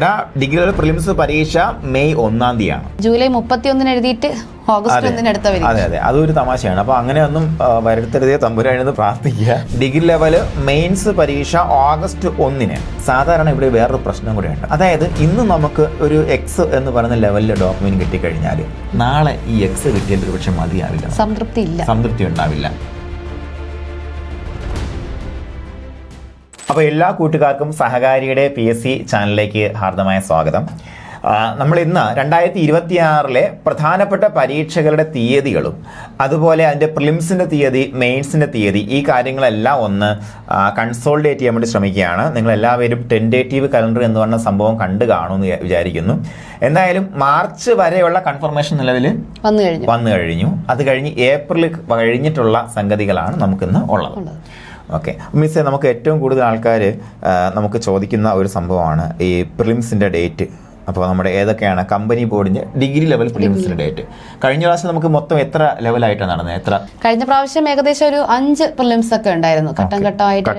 എടാ degree prelims പരീക്ഷ May 1-ാം തീയതിയാണ്. ജൂലൈ 31 എഴുതിയിട്ട് ഓഗസ്റ്റ് 1 അടുത്ത വരും. അതെ അതെ, അതൊരു തമാശയാണ്. അപ്പോൾ അങ്ങനെ ഒന്നും വരുത്തരുതേ തമ്പുരാനെന്ന് പ്രാർത്ഥിക്കുക. ഡിഗ്രി ലെവല് മെയിൻസ് പരീക്ഷ ഓഗസ്റ്റ് 1-ന്. സാധാരണ ഇവിടെ വേറൊരു പ്രശ്നം കൂടെയുണ്ട്. അതായത് ഇന്ന് നമുക്ക് ഒരു എക്സ് എന്ന് പറയുന്ന ലെവലിൽ ഡോക്യുമെന്റ് കിട്ടിക്കഴിഞ്ഞാൽ നാളെ ഈ എക്സ് കിട്ടിയാൽ ഒരു പക്ഷെ മതിയാവില്ല, സംതൃപ്തി ഉണ്ടാവില്ല. അപ്പോൾ എല്ലാ കൂട്ടുകാർക്കും സഹകാരിയുടെ PSC ചാനലിലേക്ക് ഹാർദമായ സ്വാഗതം. നമ്മൾ ഇന്ന് 2026 പ്രധാനപ്പെട്ട പരീക്ഷകളുടെ തീയതികളും അതുപോലെ അതിൻ്റെ പ്രിലിംസിൻ്റെ തീയതി, മെയിൻസിൻ്റെ തീയതി, ഈ കാര്യങ്ങളെല്ലാം ഒന്ന് കൺസോൾഡേറ്റ് ചെയ്യാൻ വേണ്ടി ശ്രമിക്കുകയാണ്. നിങ്ങളെല്ലാവരും ടെൻറ്റേറ്റീവ് കലണ്ടർ എന്ന് പറഞ്ഞ സംഭവം കണ്ടു കാണുമെന്ന് വിചാരിക്കുന്നു. എന്തായാലും മാർച്ച് വരെയുള്ള കൺഫർമേഷൻ നിലവിൽ വന്നു കഴിഞ്ഞു. അത് കഴിഞ്ഞ് ഏപ്രിൽ കഴിഞ്ഞിട്ടുള്ള സംഗതികളാണ് നമുക്കിന്ന് ഉള്ളത്. ഓക്കെ മിസ്സേ, നമുക്ക് ഏറ്റവും കൂടുതൽ ആൾക്കാർ നമുക്ക് ചോദിക്കുന്ന ഒരു സംഭവമാണ് ഈ പ്രിലിംസിൻ്റെ ഡേറ്റ്. അപ്പോൾ നമ്മുടെ ഏതൊക്കെയാണ് കമ്പനി ബോർഡിന്റെ ഡിഗ്രി ലെവൽ പ്രിലിംസിന്റെ ഡേറ്റ്? കഴിഞ്ഞ പ്രാവശ്യം നമുക്ക് മൊത്തം എത്ര ലെവലായിട്ടാണ് നടന്നത്? കഴിഞ്ഞ പ്രാവശ്യം ഏകദേശം ഒരു 5 പ്രിലിംസ് ഒക്കെ ഉണ്ടായിരുന്നു, ഘട്ടം ഘട്ടമായിട്ട്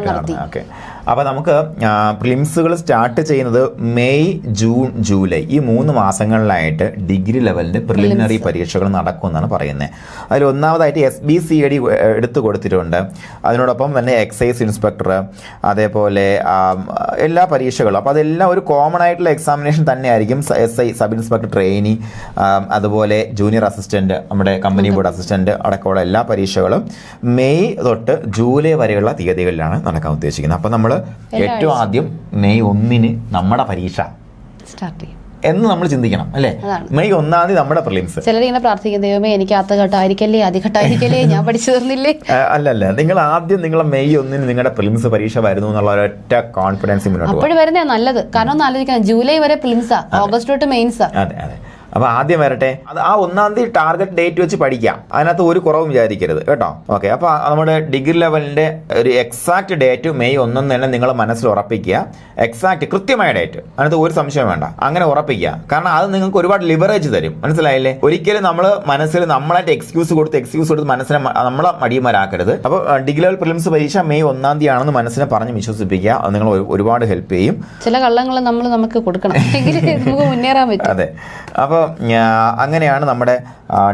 നടത്തി. ഓക്കെ, അപ്പോൾ നമുക്ക് പ്രിലിംസുകൾ സ്റ്റാർട്ട് ചെയ്യുന്നത് മെയ്, ജൂൺ, ജൂലൈ ഈ 3 മാസങ്ങളിലായിട്ട് ഡിഗ്രി ലെവലിന്റെ പ്രിലിമിനറി പരീക്ഷകൾ നടക്കുമെന്നാണ് പറയുന്നത്. അതിൽ ഒന്നാമതായിട്ട് SBCID എടുത്തു കൊടുത്തിട്ടുണ്ട്. അതിനോടൊപ്പം തന്നെ എക്സൈസ് ഇൻസ്പെക്ടർ, അതേപോലെ എല്ലാ പരീക്ഷകളും. അപ്പോൾ അതെല്ലാം ഒരു കോമൺ ആയിട്ടുള്ള എക്സാമിനേഷൻ തന്നെയായിരിക്കും. SI സബ് ഇൻസ്പെക്ടർ ട്രെയിനി, അതുപോലെ ജൂനിയർ അസിസ്റ്റന്റ്, നമ്മുടെ കമ്പനി ബോർഡ് അസിസ്റ്റന്റ് അടക്കമുള്ള എല്ലാ പരീക്ഷകളും മെയ് തൊട്ട് ജൂലൈ വരെയുള്ള തീയതികളിലാണ് നടക്കാൻ ഉദ്ദേശിക്കുന്നത്. അപ്പോൾ നമ്മൾ ഏറ്റവും ആദ്യം മെയ് 1-ന് നമ്മുടെ പരീക്ഷ സ്റ്റാർട്ട് ചെയ്യും എന്ന് നമ്മൾ ചിന്തിക്കണം, അല്ലേ? മെയ് 1-ാം തീയതി നമ്മുടെ പ്രിലിംസ്. ചിലരിങ്ങനെ പ്രാർത്ഥിക്കും, ദൈവമേ എനിക്ക് ആദ്യഘട്ടമായിരിക്കല്ലേ, ആദ്യഘട്ടമായിരിക്കല്ലേ, ഞാൻ പഠിച്ചു തീർന്നില്ലേ. അല്ലല്ല, നിങ്ങൾ ആദ്യം നിങ്ങളെ മെയ് 1-ന് നിങ്ങളുടെ പ്രിലിംസ് പരീക്ഷ വരുന്നു എന്നുള്ള ഒരൊറ്റ കോൺഫിഡൻസ് അപ്പോഴും വരുന്നേ നല്ലത്. കാരണം ഒന്ന് ആലോചിക്കണം, ജൂലൈ വരെ പ്രിലിംസാ, ഓഗസ്റ്റ് തൊട്ട് മെയിൻസാ. അതെ അതെ, അപ്പോൾ ആദ്യം വരട്ടെ. അത് ആ 1-ാം തീയതി ടാർഗറ്റ് ഡേറ്റ് വെച്ച് പഠിക്കാം, അതിനകത്ത് ഒരു കുറവും വിചാരിക്കരുത് കേട്ടോ. ഓക്കെ, അപ്പോൾ നമ്മുടെ ഡിഗ്രി ലെവലിന്റെ ഒരു എക്സാക്ട് ഡേറ്റ് മെയ് 1 തന്നെ നിങ്ങൾ മനസ്സിൽ ഉറപ്പിക്കുക. എക്സാക്ട് കൃത്യമായ ഡേറ്റ്, അതിനകത്ത് ഒരു സംശയം വേണ്ട, അങ്ങനെ ഉറപ്പിക്കുക. കാരണം അത് നിങ്ങൾക്ക് ഒരുപാട് ലിവറേജ് തരും, മനസ്സിലായില്ലേ? ഒരിക്കലും നമ്മൾ മനസ്സിൽ നമ്മളായിട്ട് എക്സ്ക്യൂസ് കൊടുത്ത് മനസ്സിനെ നമ്മളെ മടിയന്മാരാക്കരുത്. അപ്പോൾ ഡിഗ്രി ലെവൽ പ്രിലിംസ് പരീക്ഷ മെയ് 1-ാം തീയതി ആണെന്ന് മനസ്സിനെ പറഞ്ഞ് വിശ്വസിപ്പിക്കുക. അത് നിങ്ങൾ ഒരുപാട് ഹെൽപ്പ് ചെയ്യും. ചില കള്ളങ്ങൾ നമുക്ക് കൊടുക്കണം, നമുക്ക് മുന്നേറാൻ പറ്റും. അതെ, അപ്പോൾ അങ്ങനെയാണ് നമ്മുടെ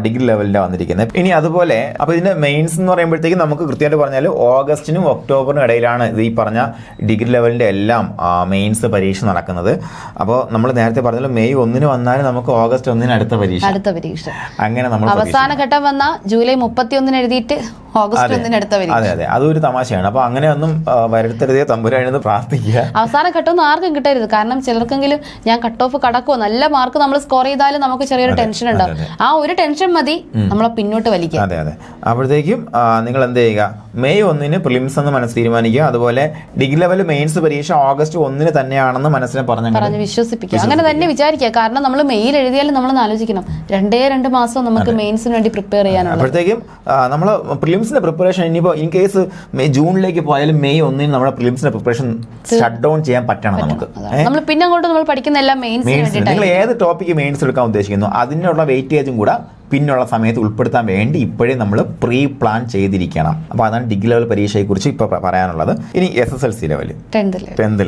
ഡിഗ്രി ലെവലിൻ്റെ വന്നിരിക്കുന്നത്. ഇനി അതുപോലെ അപ്പോൾ ഇതിൻ്റെ മെയിൻസ് എന്ന് പറയുമ്പോഴത്തേക്കും നമുക്ക് കൃത്യമായിട്ട് പറഞ്ഞാൽ ഓഗസ്റ്റിനും ഒക്ടോബറിനും ഇടയിലാണ് ഇത് ഈ പറഞ്ഞ ഡിഗ്രി ലെവലിൻ്റെ എല്ലാം മെയിൻസ് പരീക്ഷ നടക്കുന്നത്. അപ്പോൾ നമ്മൾ നേരത്തെ പറഞ്ഞാൽ മെയ് 1-ന് വന്നാലും നമുക്ക് ഓഗസ്റ്റ് 1-ന് അടുത്ത പരീക്ഷ. അങ്ങനെ നമ്മൾ അവസാന ഘട്ടം വന്ന ജൂലൈ 31-ന് എഴുതിയിട്ട് ഓഗസ്റ്റ് 1-ന് അടുത്ത പരീക്ഷ. അതെ അതെ, അതൊരു തമാശയാണ്. അപ്പോൾ അങ്ങനെ ഒന്നും വരുത്തരുതേ തമ്പുരാനെന്ന് പ്രാർത്ഥിക്കുക. അവസാന ഘട്ടമൊന്നും ആർക്കും കിട്ടരുത്. കാരണം ചിലർക്കെങ്കിലും ഞാൻ കട്ട് ഓഫ് കടക്കുമോ, നല്ല മാർക്ക് നമ്മൾ സ്കോർ ചെയ്താലും നമുക്ക് ചെറിയൊരു ടെൻഷൻ ഉണ്ടാവും. ആ ഒരു ടെൻഷൻ മതി നമ്മളെ പിന്നോട്ട് വലിക്കുക. അതെ അതെ, അപ്പോഴത്തേക്കും നിങ്ങൾ എന്ത് ചെയ്യുക, മെയ് 1-ന് പ്രിലിംസ് എന്ന് മനസ്സ് തീരുമാനിക്കുക. അതുപോലെ ഡിഗ്രി ലെവൽ മെയിൻസ് പരീക്ഷ ഓഗസ്റ്റ് 1-ന് തന്നെയാണെന്ന് മനസ്സിനെ പറഞ്ഞ് വിശ്വസിപ്പിക്കുക. അങ്ങനെ തന്നെ വിചാരിക്കുക. കാരണം നമ്മൾ മെയിൽ എഴുതിയാലും നമ്മൾ ആലോചിക്കണം, 2 മാസം നമുക്ക് മെയിൻസിന് വേണ്ടി പ്രിപ്പയർ ചെയ്യാനുള്ളത്. അപ്പോഴത്തേക്കും നമ്മൾ പ്രിലിംസിന്റെ പ്രിപ്പറേഷൻ ഇനിയിപ്പോൾ ഇൻ കേസ് ജൂണിലേക്ക് പോയാലും മെയ് 1-ന് നമ്മുടെ പ്രിലിംസിന്റെ പ്രിപ്പറേഷൻ ഷട്ട് ഡൗൺ ചെയ്യാൻ പറ്റണം നമുക്ക്. നമ്മൾ പിന്നെ അങ്ങോട്ട് നമ്മൾ പഠിക്കുന്ന എല്ലാം മെയിൻസിന് വേണ്ടിയിട്ടാണ്. നിങ്ങൾ ഏത് ടോപ്പിക്ക് മെയിൻസ് എടുക്കാൻ ഉദ്ദേശിക്കുന്നു അതിനുള്ള വെയിറ്റേജും കൂടെ പിന്നുള്ള സമയത്ത് ഉൾപ്പെടുത്താൻ വേണ്ടി ഇപ്പോഴേ നമ്മൾ പ്രീ പ്ലാൻ ചെയ്തിരിക്കണം. അപ്പോൾ അതാണ് ഡിഗ്രി ലെവൽ പരീക്ഷയെക്കുറിച്ച് ഇപ്പോൾ പറയാനുള്ളത്. ഇനി SSLC ലെവൽ, 10th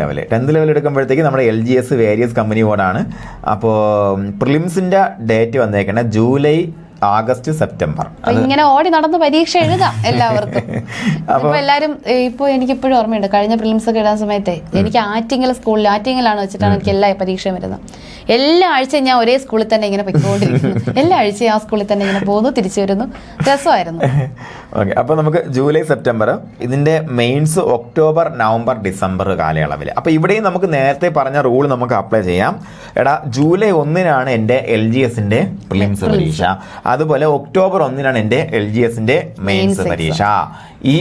ലെവൽ എടുക്കുമ്പോഴത്തേക്ക് നമ്മുടെ LGS വേരിയസ് കമ്പനി ബോർഡാണ്. അപ്പോൾ പ്രിലിംസിൻ്റെ ഡേറ്റ് വന്നേക്കുന്നത് ജൂലൈ, ആഗസ്റ്റ്, സെപ്റ്റംബർ. ഇങ്ങനെ ഓടി നടന്ന് പരീക്ഷ എഴുതാം എല്ലാവർക്കും. അപ്പൊ എല്ലാരും ഇപ്പൊ എനിക്കിപ്പോഴും ഓർമ്മയുണ്ട്, കഴിഞ്ഞ പ്രിലിംസ് ഒക്കെ എഴുതാൻ സമയത്തെ എനിക്ക് ആറ്റിങ്ങലാണ് വെച്ചിട്ടാണ് എനിക്ക് എല്ലാ പരീക്ഷയും വരുന്നത്. എല്ലാ ആഴ്ചയും ഞാൻ ഒരേ സ്കൂളിൽ തന്നെ ഇങ്ങനെ പൊയ്ക്കൊണ്ടിരിക്കുന്നു. എല്ലാ ആഴ്ചയും ആ സ്കൂളിൽ തന്നെ ഇങ്ങനെ പോകുന്നു, തിരിച്ചു വരുന്നു, രസമായിരുന്നു. ഓക്കെ, അപ്പൊ നമുക്ക് ജൂലൈ, സെപ്റ്റംബർ, ഇതിന്റെ മെയിൻസ് ഒക്ടോബർ, നവംബർ, ഡിസംബർ കാലയളവിൽ. അപ്പൊ ഇവിടെയും നമുക്ക് നേരത്തെ പറഞ്ഞ റൂൾ നമുക്ക് അപ്ലൈ ചെയ്യാം. ജൂലൈ 1-നാണ് എൻ്റെ LGSന്റെ പ്രിലിംസ് പരീക്ഷ. അതുപോലെ ഒക്ടോബർ 1-നാണ് എൻ്റെ LGSന്റെ മെയിൻസ് പരീക്ഷ. ഈ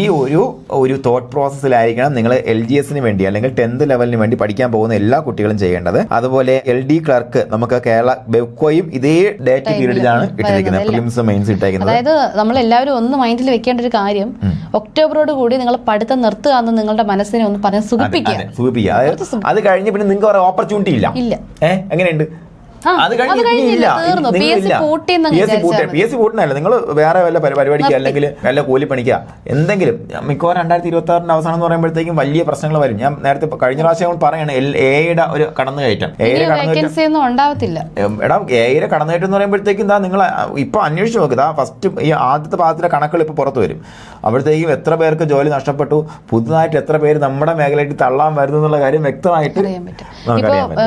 ഒരു തോട്ട് പ്രോസസ്സിലായിരിക്കണം നിങ്ങൾ LGSന് വേണ്ടി അല്ലെങ്കിൽ 10th ലെവലിന് വേണ്ടി പഠിക്കാൻ പോകുന്ന എല്ലാ കുട്ടികളും ചെയ്യേണ്ടത്. അതുപോലെ LD ക്ലർക്ക് നമുക്ക് കേരള ബെവ്കോയും ഇതേ ഡേറ്റ് പീരീഡിലാണ് ഇട്ടിരിക്കുന്നത്, പ്രിലിംസ് മെയിൻസ് ഇട്ടേക്കുന്നത്. അതായത് നമ്മൾ എല്ലാവരും ഒന്ന് മൈൻഡിൽ വെക്കേണ്ട ഒരു കാര്യം, ഒക്ടോബറോട് കൂടി നിങ്ങൾ പഠിത്തം നിർത്തുക എന്ന് നിങ്ങളുടെ മനസ്സിനെ ഒന്ന് പറഞ്ഞ് സുഖിപ്പിക്കുക. അത് കഴിഞ്ഞ് പിന്നെ നിങ്ങൾക്ക് ഓപ്പർച്യൂണിറ്റി ഇല്ല. എങ്ങനെയുണ്ട്? അത് കഴിഞ്ഞില്ല. PSC പൂട്ടിനല്ല, നിങ്ങൾ വേറെ വല്ല പരിപാടിക്ക് അല്ലെങ്കിൽ വല്ല കൂലിപ്പണിക്കുക എന്തെങ്കിലും മിക്കവാറും 2026 അവസാനം എന്ന് പറയുമ്പോഴത്തേക്കും വലിയ പ്രശ്നങ്ങൾ വരും. ഞാൻ നേരത്തെ കഴിഞ്ഞ പ്രാവശ്യം പറയണ എയുടെ ഒരു കടന്നുകയറ്റം, എടാ എയുടെ കടന്നുകയറ്റം എന്ന് പറയുമ്പോഴത്തേക്കും എന്താ നിങ്ങൾ ഇപ്പൊ അന്വേഷിച്ച് നോക്കുക. ഫസ്റ്റ് ഈ ആദ്യത്തെ പാദത്തിലെ കണക്കുകൾ ഇപ്പൊ പുറത്തു വരും. അപ്പോഴത്തേക്കും എത്ര പേർക്ക് ജോലി നഷ്ടപ്പെട്ടു, പുതുതായിട്ട് എത്ര പേര് നമ്മുടെ മേഖലയിൽ തള്ളാൻ വരുന്നു എന്നുള്ള കാര്യം വ്യക്തമായിട്ട്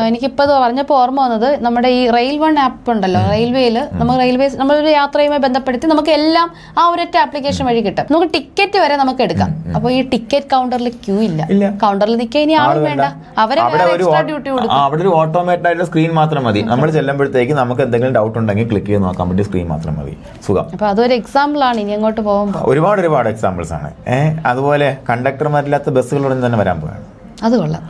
എനിക്കിപ്പോ പറഞ്ഞപ്പോ ഓർമ്മ വന്നത്, നമ്മുടെ ഈ റെയിൽ വൺ ആപ്പ് ഉണ്ടല്ലോ, റെയിൽവേയിൽ നമ്മളൊരു യാത്രയുമായി ബന്ധപ്പെടുത്തി നമുക്ക് എല്ലാം ആ ഒരൊറ്റ ആപ്ലിക്കേഷൻ വഴി കിട്ടും. നമുക്ക് ടിക്കറ്റ് വരെ നമുക്ക് എടുക്കാം. അപ്പൊ ഈ ടിക്കറ്റ് കൗണ്ടറിൽ ക്യൂ ഇല്ല, കൗണ്ടറിൽ നിൽക്കാൻ ഇനി ആളും വേണ്ട, അവരെ എക്സ്ട്രാ ഡ്യൂട്ടി കൊടുക്കും. അവിടെ ഒരു ഓട്ടോമാറ്റഡ് ആയിട്ടുള്ള സ്ക്രീൻ മാത്രം മതി. നമ്മൾ ചെല്ലുമ്പോഴത്തേക്ക് നമുക്ക് എന്തെങ്കിലും ഡൗട്ട് ഉണ്ടെങ്കിൽ ക്ലിക്ക് ചെയ്ത് നോക്കാൻ പറ്റിയ സ്ക്രീൻ മാത്രം മതി. സുഖം. അപ്പൊ അതൊരു എക്സാമ്പിൾ ആണ് ഇനി അങ്ങോട്ട് പോകുമ്പോൾ. ഒരുപാട് എക്സാമ്പിൾസ് ആണ്. അതുപോലെ കണ്ടക്ടർമാരില്ലാത്ത ബസ്സുകളുടെ തന്നെ വരാൻ പോവാണ്. അത് കൊള്ളാം.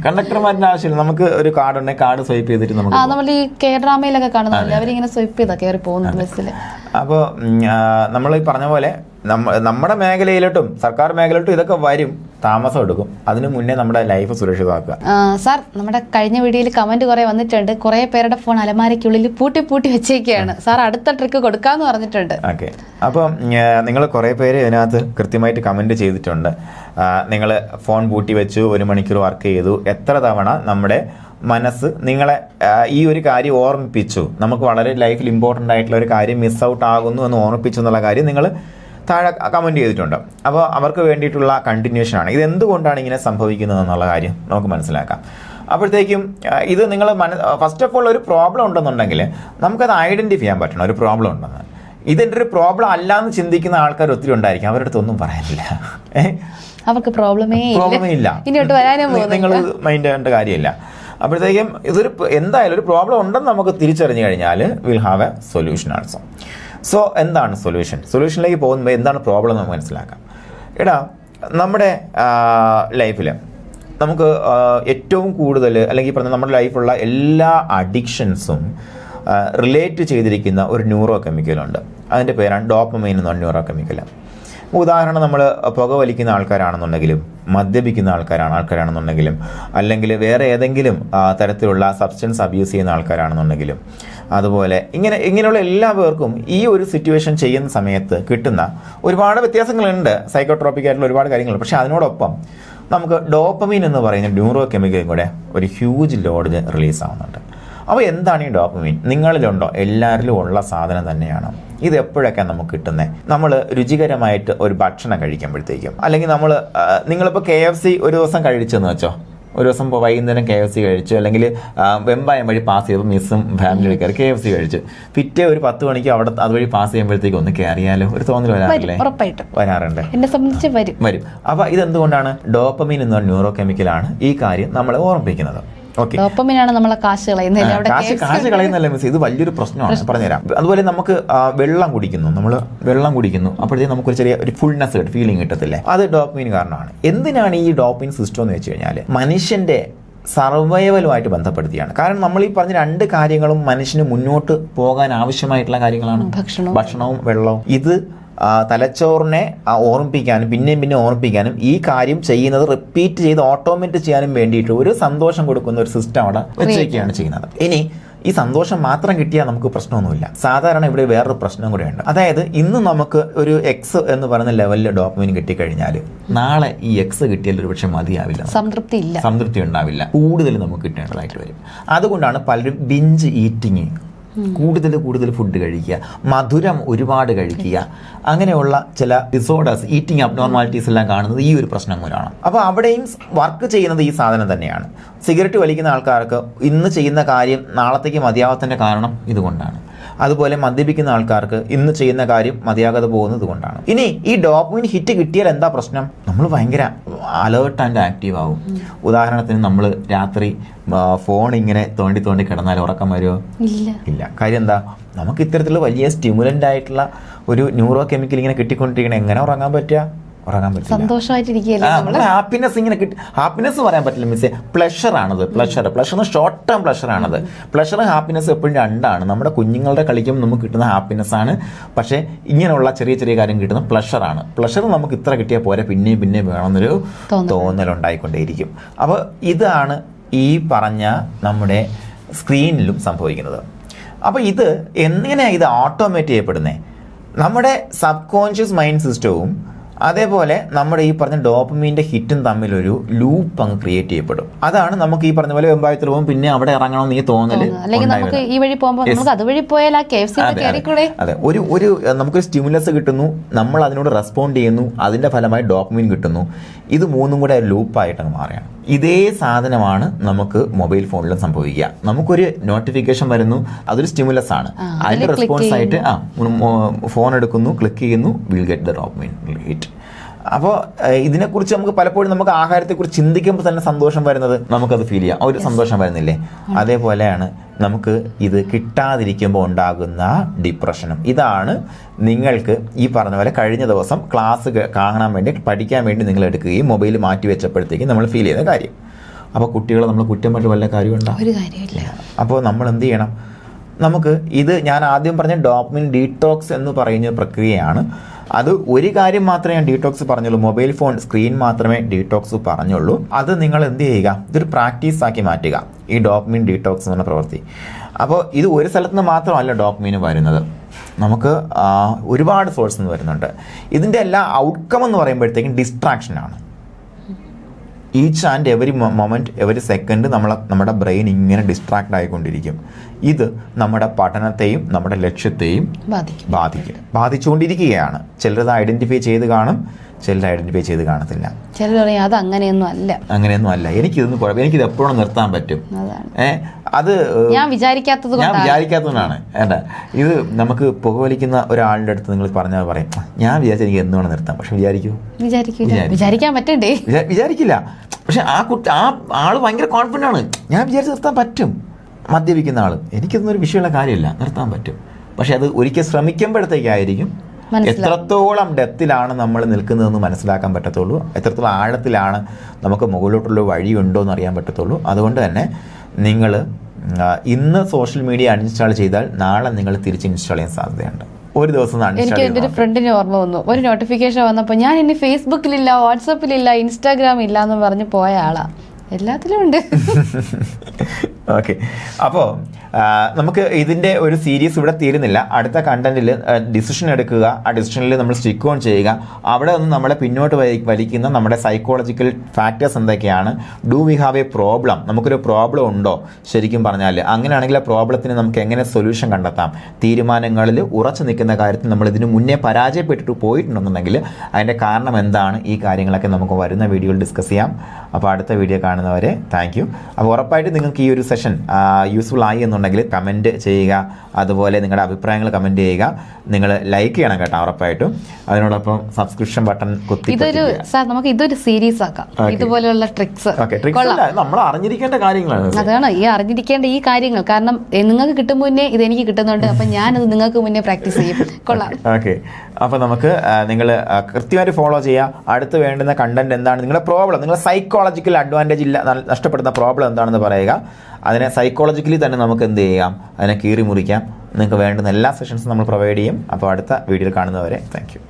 കണ്ടക്ടർമാരുടെ ആവശ്യമില്ല, നമുക്ക് ഒരു കാർഡ് ഉണ്ടെങ്കിൽ കാർഡ് സ്വൈപ്പ് ചെയ്തിട്ട് നമുക്ക് നമ്മൾ ഈ കേരളാമയിലൊക്കെ കാണുന്നില്ല, അവരിങ്ങനെ സ്വൈപ്പ് ചെയ്താ കയറി പോകുന്നത് ബസ്സിൽ. അപ്പോൾ നമ്മൾ ഈ പറഞ്ഞ പോലെ നമ്മുടെ മേഖലയിലോട്ടും സർക്കാർ മേഖലയിലോട്ടും ഇതൊക്കെ വരും, താമസം എടുക്കും. അതിനു മുന്നേ നമ്മുടെ ലൈഫ് സുരക്ഷിതമാക്കുക. സാർ, നമ്മുടെ കഴിഞ്ഞ വീഡിയോയിൽ കമന്റ് കുറെ വന്നിട്ടുണ്ട്. കുറെ പേരുടെ ഫോൺ അലമാരയ്ക്കുള്ളിൽ പൂട്ടി വെച്ചേക്കാണ്. സാർ അടുത്ത ട്രിക്ക് കൊടുക്കാന്ന് പറഞ്ഞിട്ടുണ്ട്. ഓക്കെ, അപ്പോൾ നിങ്ങൾ കുറെ പേര് ഇതിനകത്ത് കൃത്യമായിട്ട് കമന്റ് ചെയ്തിട്ടുണ്ട്. നിങ്ങൾ ഫോൺ പൂട്ടി വെച്ചു, 1 മണിക്കൂർ വർക്ക് ചെയ്തു, എത്ര തവണ നമ്മുടെ മനസ്സ് നിങ്ങളെ ഈ ഒരു കാര്യം ഓർമ്മിപ്പിച്ചു, നമുക്ക് വളരെ ലൈഫിൽ ഇമ്പോർട്ടൻ്റ് ആയിട്ടുള്ള ഒരു കാര്യം മിസ് ഔട്ട് ആകുന്നു എന്ന് ഓർമ്മിപ്പിച്ചു എന്നുള്ള കാര്യം നിങ്ങൾ താഴെ കമൻറ്റ് ചെയ്തിട്ടുണ്ട്. അപ്പോൾ അവർക്ക് വേണ്ടിയിട്ടുള്ള കണ്ടിന്യൂഷനാണ്. ഇത് എന്തുകൊണ്ടാണ് ഇങ്ങനെ സംഭവിക്കുന്നത് എന്നുള്ള കാര്യം നമുക്ക് മനസ്സിലാക്കാം. അപ്പോഴത്തേക്കും ഇത് നിങ്ങൾ ഫസ്റ്റ് ഓഫ് ഓൾ ഒരു പ്രോബ്ലം ഉണ്ടെന്നുണ്ടെങ്കിൽ നമുക്കത് ഐഡൻറ്റിഫൈ ചെയ്യാൻ പറ്റണം ഒരു പ്രോബ്ലം ഉണ്ടെന്ന്. ഇതിൻ്റെ ഒരു പ്രോബ്ലം അല്ലാന്ന് ചിന്തിക്കുന്ന ആൾക്കാർ ഒത്തിരി ഉണ്ടായിരിക്കും, അവരുടെ അടുത്തൊന്നും പറയാനില്ല. അവർക്ക് പ്രോബ്ലമേ ഇല്ല, നിങ്ങൾ മൈൻഡ് ചെയ്യേണ്ട കാര്യമില്ല. അപ്പോഴത്തേക്കും ഇതൊരു എന്തായാലും ഒരു പ്രോബ്ലം ഉണ്ടെന്ന് നമുക്ക് തിരിച്ചറിഞ്ഞു കഴിഞ്ഞാൽ will have A solution also. So എന്താണ് സൊല്യൂഷനിലേക്ക് പോകുമ്പോൾ എന്താണ് പ്രോബ്ലം എന്ന് നമുക്ക് മനസ്സിലാക്കാം. നമ്മുടെ ലൈഫിൽ നമുക്ക് ഏറ്റവും കൂടുതൽ അല്ലെങ്കിൽ പറഞ്ഞ നമ്മുടെ ലൈഫിലുള്ള എല്ലാ അഡിക്ഷൻസും റിലേറ്റ് ചെയ്തിരിക്കുന്ന ഒരു ന്യൂറോ കെമിക്കലുണ്ട്. അതിൻ്റെ പേരാണ് ഡോപ്പമൈൻ എന്ന ന്യൂറോ കെമിക്കൽ. ഉദാഹരണം, നമ്മൾ പുക വലിക്കുന്ന ആൾക്കാരാണെന്നുണ്ടെങ്കിലും മദ്യപിക്കുന്ന ആൾക്കാരാണെന്നുണ്ടെങ്കിലും അല്ലെങ്കിൽ വേറെ ഏതെങ്കിലും തരത്തിലുള്ള സബ്സ്റ്റൻസ് അബ്യൂസ് ചെയ്യുന്ന ആൾക്കാരാണെന്നുണ്ടെങ്കിലും അതുപോലെ ഇങ്ങനെയുള്ള എല്ലാ പേർക്കും ഈ ഒരു സിറ്റുവേഷൻ ചെയ്യുന്ന സമയത്ത് കിട്ടുന്ന ഒരുപാട് വ്യത്യാസങ്ങളുണ്ട്, സൈക്കോട്രോപിക് ആയിട്ടുള്ള ഒരുപാട് കാര്യങ്ങളുണ്ട്. പക്ഷേ അതിനോടൊപ്പം നമുക്ക് ഡോപ്പമീൻ എന്ന് പറയുന്ന ന്യൂറോ കെമിക്കലും കൂടെ ഒരു ഹ്യൂജ് ലോഡ് റിലീസ് ആവുന്നുണ്ട്. അപ്പോൾ എന്താണ് ഈ ഡോപ്പമീൻ? നിങ്ങളിലുണ്ടോ? എല്ലാവരിലും ഉള്ള സാധനം തന്നെയാണ്. ഇത് എപ്പോഴൊക്കെ നമുക്ക് കിട്ടുന്നത്? നമ്മൾ രുചികരമായിട്ട് ഒരു ഭക്ഷണം കഴിക്കുമ്പോഴത്തേക്കും, അല്ലെങ്കിൽ നിങ്ങളിപ്പോൾ KFC ഒരു ദിവസം കഴിച്ചെന്ന് വെച്ചോ, ഒരു ദിവസം ഇപ്പോൾ വൈകുന്നേരം KFC കഴിച്ചു, അല്ലെങ്കിൽ വെമ്പായം വഴി പാസ് ചെയ്തപ്പോൾ മിസ്സും ഫാമിലി കയറി KFC കഴിച്ചു, പിറ്റേ ഒരു 10 മണിക്ക് അവിടെ അതുവഴി പാസ് ചെയ്യുമ്പോഴത്തേക്കും ഒന്ന് കയറിയാലോ ഒരു തോന്നൽ വരാറില്ലേ? വരാറുണ്ട്, എന്നെ സംബന്ധിച്ച് വരും. അപ്പോൾ ഇതെന്തുകൊണ്ടാണ്? ഡോപ്പമീൻ എന്ന ന്യൂറോ കെമിക്കലാണ് ഈ കാര്യം നമ്മളെ ഓർമ്മിപ്പിക്കുന്നത്. ഡോപ്പമീനാണ് നമ്മളെ കാശ് കളയുന്നല്ല മിസ്, ഇത് വലിയൊരു പ്രശ്നമാണ്, പറഞ്ഞുതരാം. അതുപോലെ നമുക്ക് വെള്ളം കുടിക്കുന്നു, അപ്പോഴത്തേക്കും നമുക്കൊരു ചെറിയ ഒരു ഫുൾനെസ് ഫീലിംഗ് കിട്ടത്തില്ലേ? അത് ഡോപ്പമീൻ കാരണമാണ്. എന്തിനാണ് ഈ ഡോപ്പമീൻ സിസ്റ്റം എന്ന് വെച്ച് കഴിഞ്ഞാൽ മനുഷ്യന്റെ സർവൈവലുമായിട്ട് ബന്ധപ്പെടുത്തിയാണ്. കാരണം നമ്മൾ ഈ പറഞ്ഞ 2 കാര്യങ്ങളും മനുഷ്യന് മുന്നോട്ട് പോകാൻ ആവശ്യമായിട്ടുള്ള കാര്യങ്ങളാണ്, ഭക്ഷണവും വെള്ളവും. ഇത് തലച്ചോറിനെ ഓർമ്മിപ്പിക്കാനും പിന്നെ ഓർമ്മിപ്പിക്കാനും ഈ കാര്യം ചെയ്യുന്നത് റിപ്പീറ്റ് ചെയ്ത് ഓട്ടോമേറ്റ് ചെയ്യാനും വേണ്ടിയിട്ട് ഒരു സന്തോഷം കൊടുക്കുന്ന ഒരു സിസ്റ്റം അവിടെ വെച്ചേക്കുകയാണ് ചെയ്യുന്നത്. ഇനി ഈ സന്തോഷം മാത്രം കിട്ടിയാൽ നമുക്ക് പ്രശ്നമൊന്നുമില്ല. സാധാരണ ഇവിടെ വേറൊരു പ്രശ്നം കൂടെയുണ്ട്. അതായത് ഇന്ന് നമുക്ക് ഒരു എക്സ് എന്ന് പറയുന്ന ലെവലിൽ ഡോപ്പമൈൻ കിട്ടിക്കഴിഞ്ഞാൽ നാളെ ഈ എക്സ് കിട്ടിയാൽ ഒരു പക്ഷെ മതിയാവില്ല, സംതൃപ്തി ഉണ്ടാവില്ല, കൂടുതൽ നമുക്ക് കിട്ടേണ്ടതായിട്ട് വരും. അതുകൊണ്ടാണ് പലരും ബിഞ്ച് ഈറ്റിങ്, കൂടുതൽ ഫുഡ് കഴിക്കുക, മധുരം ഒരുപാട് കഴിക്കുക, അങ്ങനെയുള്ള ചില ഡിസോർഡേഴ്സ്, ഈറ്റിംഗ് അബ്നോർമാലിറ്റീസ് എല്ലാം കാണുന്നത് ഈ ഒരു പ്രശ്നം മൂലമാണ്. അപ്പോൾ അവിടെയും വർക്ക് ചെയ്യുന്നത് ഈ സാധനം തന്നെയാണ്. സിഗരറ്റ് വലിക്കുന്ന ആൾക്കാർക്ക് ഇന്ന് ചെയ്യുന്ന കാര്യം നാളത്തേക്ക് മതിയാവാത്തതിൻ്റെ കാരണം ഇതുകൊണ്ടാണ്. അതുപോലെ മദ്യപിക്കുന്ന ആൾക്കാർക്ക് ഇന്ന് ചെയ്യുന്ന കാര്യം മതിയാകാതെ പോകുന്നത് കൊണ്ടാണ്. ഇനി ഈ ഡോപ്പമൈൻ ഹിറ്റ് കിട്ടിയാൽ എന്താ പ്രശ്നം? നമ്മൾ ഭയങ്കര അലേർട്ട് ആൻഡ് ആക്റ്റീവ് ആവും. ഉദാഹരണത്തിന് നമ്മൾ രാത്രി ഫോൺ ഇങ്ങനെ തോണ്ടി കിടന്നാൽ ഉറക്കം വരുമോ? ഇല്ല. കാര്യം എന്താ? നമുക്ക് ഇത്തരത്തിലുള്ള വലിയ സ്റ്റിമുലൻ്റ് ആയിട്ടുള്ള ഒരു ന്യൂറോ കെമിക്കൽ ഇങ്ങനെ കിട്ടിക്കൊണ്ടിരിക്കണം. എങ്ങനെ ഉറങ്ങാൻ പറ്റില്ല? ഹാപ്പിനെസ് ഇങ്ങനെ കിട്ടി. ഹാപ്പിനെസ് പറയാൻ പറ്റില്ല മിസ്സേ, പ്ലഷറാണത്. പ്ലഷർ ഷോർട്ട് ടേം പ്ലഷറാണത്. പ്ലഷർ ഹാപ്പിനെസ് എപ്പോഴും 2ആണ്. നമ്മുടെ കുഞ്ഞുങ്ങളുടെ കളിക്കുമ്പോൾ നമുക്ക് കിട്ടുന്ന ഹാപ്പിനെസ് ആണ്, പക്ഷേ ഇങ്ങനെയുള്ള ചെറിയ കാര്യം കിട്ടുന്ന പ്ലഷറാണ്. പ്ലഷർ നമുക്ക് ഇത്ര കിട്ടിയാൽ പോരെ, പിന്നെയും വേണമെന്നൊരു തോന്നലുണ്ടായിക്കൊണ്ടേയിരിക്കും. അപ്പോൾ ഇതാണ് ഈ പറഞ്ഞ നമ്മുടെ സ്ക്രീനിലും സംഭവിക്കുന്നത്. അപ്പോൾ ഇത് എങ്ങനെയാണ് ഇത് ഓട്ടോമേറ്റ് ചെയ്യപ്പെടുന്നത്? നമ്മുടെ സബ് കോൺഷ്യസ് മൈൻഡ് സിസ്റ്റവും അതേപോലെ നമ്മുടെ ഈ പറഞ്ഞ ഡോപ്പമീൻ്റെ ഹിറ്റും തമ്മിലൊരു ലൂപ്പ് അങ്ങ് ക്രിയേറ്റ് ചെയ്യപ്പെടും. അതാണ് നമുക്ക് ഈ പറഞ്ഞ പോലെ വെമ്പായത്തിൽ പോകുമ്പോൾ പിന്നെ അവിടെ ഇറങ്ങണമെന്ന് ഈ തോന്നല്. അല്ലെങ്കിൽ നമുക്ക് ഈ വഴി പോകുമ്പോൾ നമുക്ക് അതുവഴി പോയാൽ ആ KFC അതെ, ഒരു നമുക്കൊരു സ്റ്റിമുലസ് കിട്ടുന്നു, നമ്മൾ അതിനോട് റെസ്പോണ്ട് ചെയ്യുന്നു, അതിന്റെ ഫലമായി ഡോപ്പമീൻ കിട്ടുന്നു. ഇത് മൂന്നും കൂടെ ലൂപ്പായിട്ടങ്ങ് മാറുകയാണ്. ഇതേ സാധനമാണ് നമുക്ക് മൊബൈൽ ഫോണിലും സംഭവിക്കുക. നമുക്കൊരു നോട്ടിഫിക്കേഷൻ വരുന്നു, അതൊരു സ്റ്റിമുലസ് ആണ്. അതിന്റെ റെസ്പോൺസ് ആയിട്ട് ഫോൺ എടുക്കുന്നു, ക്ലിക്ക് ചെയ്യുന്നു, will get the dopamine hit. അപ്പോൾ ഇതിനെക്കുറിച്ച് നമുക്ക് പലപ്പോഴും നമുക്ക് ആഹാരത്തെക്കുറിച്ച് ചിന്തിക്കുമ്പോൾ തന്നെ സന്തോഷം വരുന്നത് നമുക്കത് ഫീൽ ചെയ്യാം, ഒരു സന്തോഷം വരുന്നില്ലേ? അതേപോലെയാണ് നമുക്ക് ഇത് കിട്ടാതിരിക്കുമ്പോൾ ഉണ്ടാകുന്ന ഡിപ്രഷനും. ഇതാണ് നിങ്ങൾക്ക് ഈ പറഞ്ഞ പോലെ കഴിഞ്ഞ ദിവസം ക്ലാസ് കാണാൻ വേണ്ടി പഠിക്കാൻ വേണ്ടി നിങ്ങൾ എടുക്കുകയും മൊബൈൽ മാറ്റി വെച്ചപ്പോഴത്തേക്കും നമ്മൾ ഫീൽ ചെയ്യുന്ന കാര്യം. അപ്പോൾ കുട്ടികളെ നമ്മൾ കുറ്റം പറഞ്ഞ വല്ല കാര്യമുണ്ടോ? ഒരു കാര്യമില്ല. അപ്പോൾ നമ്മൾ എന്ത് ചെയ്യണം? നമുക്ക് ഇത് ഞാൻ ആദ്യം പറഞ്ഞ ഡോപ്പമിൻ ഡീടോക്സ് എന്ന് പറയുന്ന പ്രക്രിയയാണ്. അത് ഒരു കാര്യം മാത്രമേ ഞാൻ ഡീടോക്സ് പറഞ്ഞുള്ളൂ, മൊബൈൽ ഫോൺ സ്ക്രീൻ മാത്രമേ ഡീടോക്സ് പറഞ്ഞുള്ളൂ. അത് നിങ്ങൾ എന്ത് ചെയ്യുക? ഇതൊരു പ്രാക്ടീസ് ആക്കി മാറ്റുക, ഈ ഡോപ്പമിൻ ഡീടോക്സ് എന്ന പ്രവൃത്തി. അപ്പോൾ ഇത് ഒരു സ്ഥലത്ത് നിന്ന് മാത്രമല്ല ഡോപ്പമിന് വരുന്നത്, നമുക്ക് ഒരുപാട് സോഴ്സിൽ നിന്ന് വരുന്നുണ്ട്. ഇതിൻ്റെ എല്ലാ ഔട്ട്കം എന്ന് പറയുമ്പോഴത്തേക്കും ഡിസ്ട്രാക്ഷനാണ്. Each and every moment, every second നമ്മുടെ ബ്രെയിൻ ഇങ്ങനെ ഡിസ്ട്രാക്ട് ആയിക്കൊണ്ടിരിക്കും. ഇത് നമ്മുടെ പഠനത്തെയും നമ്മുടെ ലക്ഷ്യത്തെയും ബാധിച്ചുകൊണ്ടിരിക്കുകയാണ്. ചിലരത് ഐഡന്റിഫൈ ചെയ്ത് കാണും, ചിലർ ഐഡന്റിഫൈ ചെയ്ത് കാണത്തില്ല. ചിലർ പറയും അത് അങ്ങനെയൊന്നും അല്ല, എനിക്കിതൊന്നും കുഴപ്പം, എനിക്കിത് എപ്പോഴും നിർത്താൻ പറ്റും. അത് ഞാൻ വിചാരിക്കാത്തതുകൊണ്ടാണ്. ഇത് നമുക്ക് പുകവലിക്കുന്ന ഒരാളുടെ അടുത്ത് നിങ്ങൾ പറഞ്ഞാൽ പറയും, ഞാൻ വിചാരിച്ച എനിക്ക് എന്തുകൊണ്ട് നിർത്താം, പക്ഷെ വിചാരിക്കാൻ പറ്റണ്ടേ? വിചാരിക്കില്ല. പക്ഷെ ആ ആള് ഭയങ്കര കോൺഫിഡൻ്റ് ആണ്, ഞാൻ വിചാരിച്ച് നിർത്താൻ പറ്റും. മദ്യപിക്കുന്ന ആള്, എനിക്കിതൊന്നൊരു വിഷയമുള്ള കാര്യമില്ല, നിർത്താൻ പറ്റും. പക്ഷെ അത് ഒരിക്കൽ ശ്രമിക്കുമ്പോഴത്തേക്കായിരിക്കും എത്രത്തോളം ഡെപ്തിലാണ് നമ്മൾ നിൽക്കുന്നതെന്ന് മനസ്സിലാക്കാൻ പറ്റത്തുള്ളൂ, എത്രത്തോളം ആഴത്തിലാണ് നമുക്ക് മുകളിലോട്ടുള്ള വഴിയുണ്ടോ എന്ന് അറിയാൻ പറ്റത്തുള്ളൂ. അതുകൊണ്ട് തന്നെ നിങ്ങൾ ഇന്ന് സോഷ്യൽ മീഡിയ അൺഇൻസ്റ്റാൾ ചെയ്താൽ നാളെ നിങ്ങൾ തിരിച്ച് ഇൻസ്റ്റാൾ ചെയ്യാൻ സാധ്യതയുണ്ട്. ഒരു ദിവസം എനിക്ക് എൻ്റെ ഒരു ഫ്രണ്ടിന് ഓർമ്മ വന്നു, ഒരു നോട്ടിഫിക്കേഷൻ വന്നപ്പോൾ ഞാൻ ഇനി ഫേസ്ബുക്കിലില്ല, വാട്സപ്പിലില്ല, ഇൻസ്റ്റാഗ്രാം ഇല്ല എന്ന് പറഞ്ഞ് പോയ ആളാ. എല്ലാത്തിലും ഉണ്ട്. ഓക്കെ, അപ്പോൾ നമുക്ക് ഇതിൻ്റെ ഒരു സീരീസ് ഇവിടെ തീരുന്നില്ല. അടുത്ത കണ്ടന്റിൽ ഡിസിഷൻ എടുക്കുക, ആ ഡിസിഷനിൽ നമ്മൾ സ്റ്റിക്ക് ഓൺ ചെയ്യുക. അവിടെ നിന്ന് നമ്മളെ പിന്നോട്ട് വലിക്കുന്ന നമ്മുടെ സൈക്കോളജിക്കൽ ഫാക്ടേഴ്സ് എന്തൊക്കെയാണ്? Do we have A problem? നമുക്കൊരു പ്രോബ്ലം ഉണ്ടോ ശരിക്കും പറഞ്ഞാൽ? അങ്ങനെയാണെങ്കിൽ ആ പ്രോബ്ലത്തിന് നമുക്ക് എങ്ങനെ സൊല്യൂഷൻ കണ്ടെത്താം? തീരുമാനങ്ങളിൽ ഉറച്ചു നിൽക്കുന്ന കാര്യത്തിൽ നമ്മൾ ഇതിന് മുന്നേ പരാജയപ്പെട്ടിട്ട് പോയിട്ടുണ്ടെന്നുണ്ടെങ്കിൽ അതിൻ്റെ കാരണം എന്താണ്? ഈ കാര്യങ്ങളൊക്കെ നമുക്ക് വരുന്ന വീഡിയോയിൽ ഡിസ്കസ് ചെയ്യാം. അപ്പോൾ അടുത്ത വീഡിയോ കാണുന്നവരെ താങ്ക് യു. അപ്പോൾ ഉറപ്പായിട്ട് നിങ്ങൾക്ക് ഈ ഒരു സെഷൻ യൂസ്ഫുൾ ആയി എന്നുണ്ടെങ്കിൽ കമൻറ്റ് ചെയ്യുക, അതുപോലെ നിങ്ങളുടെ അഭിപ്രായങ്ങൾ കമൻറ്റ് ചെയ്യുക. നിങ്ങൾ ലൈക്ക് ചെയ്യണം കേട്ടോ, ഉറപ്പായിട്ടും. അതിനോടൊപ്പം സബ്സ്ക്രിപ്ഷൻ ബട്ടൺ നമുക്ക് ഇതൊരു സീരീസ് ആക്കാം, ഇതുപോലെയുള്ള ട്രിക്സ് നമ്മൾ അറിഞ്ഞിരിക്കേണ്ട കാര്യങ്ങളാണ്. അതാണ് ഈ അറിഞ്ഞിരിക്കേണ്ട ഈ കാര്യങ്ങൾ. കാരണം നിങ്ങൾക്ക് കിട്ടും മുന്നേ ഇത് എനിക്ക് കിട്ടുന്നുണ്ട്, അപ്പം ഞാനത് നിങ്ങൾക്ക് മുന്നേ പ്രാക്ടീസ് ചെയ്യും. കൊള്ളാം. ഓക്കെ, അപ്പോൾ നമുക്ക് നിങ്ങൾ കൃത്യമായിട്ട് ഫോളോ ചെയ്യുക. അടുത്ത് വേണ്ടുന്ന കണ്ടന്റ് എന്താണ്, നിങ്ങളുടെ പ്രോബ്ലം, നിങ്ങളുടെ സൈക്കോളജിക്കൽ അഡ്വാൻറ്റേജ് ഇല്ല നഷ്ടപ്പെടുന്ന പ്രോബ്ലം എന്താണെന്ന് പറയുക. അതിനെ സൈക്കോളജിക്കലി തന്നെ നമുക്ക് എന്ത് ചെയ്യാം, അതിനെ കീറി മുറിക്കാം. നിങ്ങൾക്ക് വേണ്ടുന്ന എല്ലാ സെഷൻസും നമ്മൾ പ്രൊവൈഡ് ചെയ്യും. അപ്പോൾ അടുത്ത വീഡിയോയിൽ കാണുന്നവരെ താങ്ക് യു.